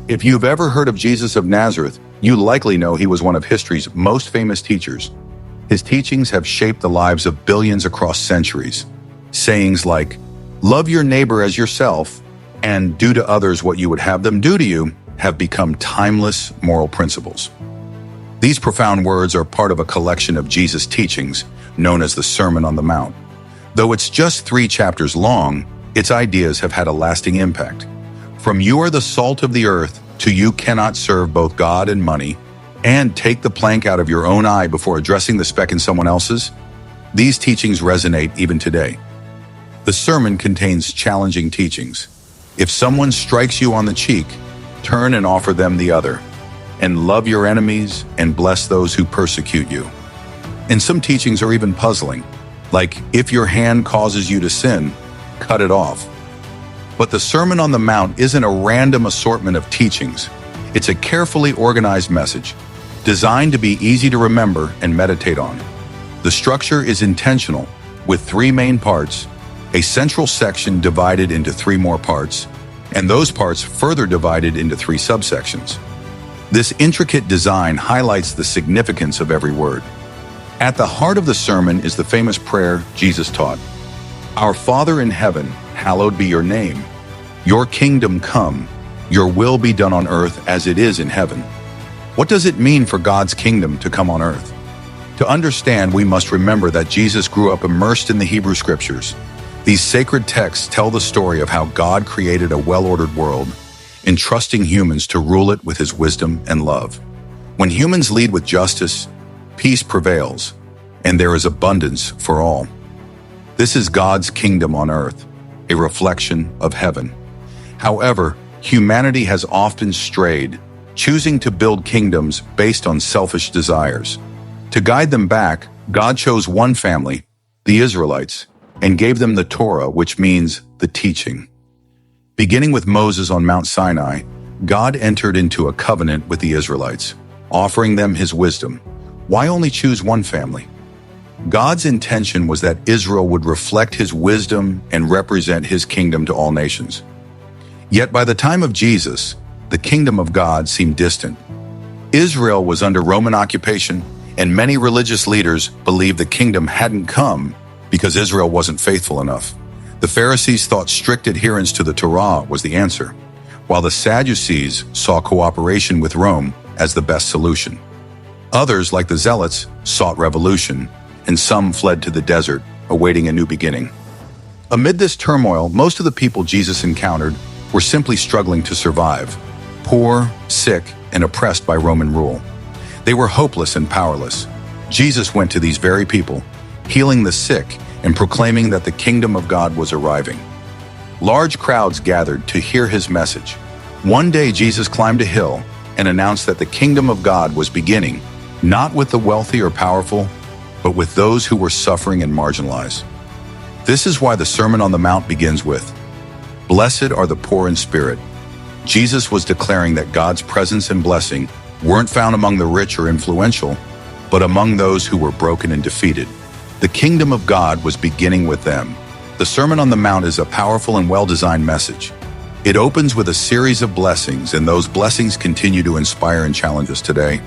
If you've ever heard of Jesus of Nazareth, you likely know he was one of history's most famous teachers. His teachings have shaped the lives of billions across centuries. Sayings like, "Love your neighbor as yourself," and "Do to others what you would have them do to you," have become timeless moral principles. These profound words are part of a collection of Jesus' teachings known as the Sermon on the Mount. Though it's just 3 chapters long, its ideas have had a lasting impact. From "You are the salt of the earth" to "You cannot serve both God and money," and "Take the plank out of your own eye before addressing the speck in someone else's," these teachings resonate even today. The sermon contains challenging teachings. If someone strikes you on the cheek, turn and offer them the other, and love your enemies and bless those who persecute you. And some teachings are even puzzling, like, if your hand causes you to sin, cut it off. But the Sermon on the Mount isn't a random assortment of teachings. It's a carefully organized message, designed to be easy to remember and meditate on. The structure is intentional, with 3 main parts, a central section divided into 3 more parts, and those parts further divided into 3 subsections. This intricate design highlights the significance of every word. At the heart of the sermon is the famous prayer Jesus taught. "Our Father in heaven, hallowed be your name. Your kingdom come. Your will be done on earth as it is in heaven." What does it mean for God's kingdom to come on earth? To understand, we must remember that Jesus grew up immersed in the Hebrew Scriptures. These sacred texts tell the story of how God created a well-ordered world, entrusting humans to rule it with his wisdom and love. When humans lead with justice, peace prevails, and there is abundance for all. This is God's kingdom on earth, a reflection of heaven. However, humanity has often strayed, choosing to build kingdoms based on selfish desires. To guide them back, God chose one family, the Israelites, and gave them the Torah, which means the teaching. Beginning with Moses on Mount Sinai, God entered into a covenant with the Israelites, offering them his wisdom. Why only choose one family? God's intention was that Israel would reflect his wisdom and represent his kingdom to all nations. Yet by the time of Jesus, the kingdom of God seemed distant. Israel was under Roman occupation, and many religious leaders believed the kingdom hadn't come because Israel wasn't faithful enough. The Pharisees thought strict adherence to the Torah was the answer, while the Sadducees saw cooperation with Rome as the best solution. Others, like the Zealots, sought revolution, and some fled to the desert, awaiting a new beginning. Amid this turmoil, most of the people Jesus encountered were simply struggling to survive, poor, sick, and oppressed by Roman rule. They were hopeless and powerless. Jesus went to these very people, healing the sick and proclaiming that the kingdom of God was arriving. Large crowds gathered to hear his message. One day, Jesus climbed a hill and announced that the kingdom of God was beginning, not with the wealthy or powerful, but with those who were suffering and marginalized. This is why the Sermon on the Mount begins with, "Blessed are the poor in spirit." Jesus was declaring that God's presence and blessing weren't found among the rich or influential, but among those who were broken and defeated. The kingdom of God was beginning with them. The Sermon on the Mount is a powerful and well-designed message. It opens with a series of blessings, and those blessings continue to inspire and challenge us today.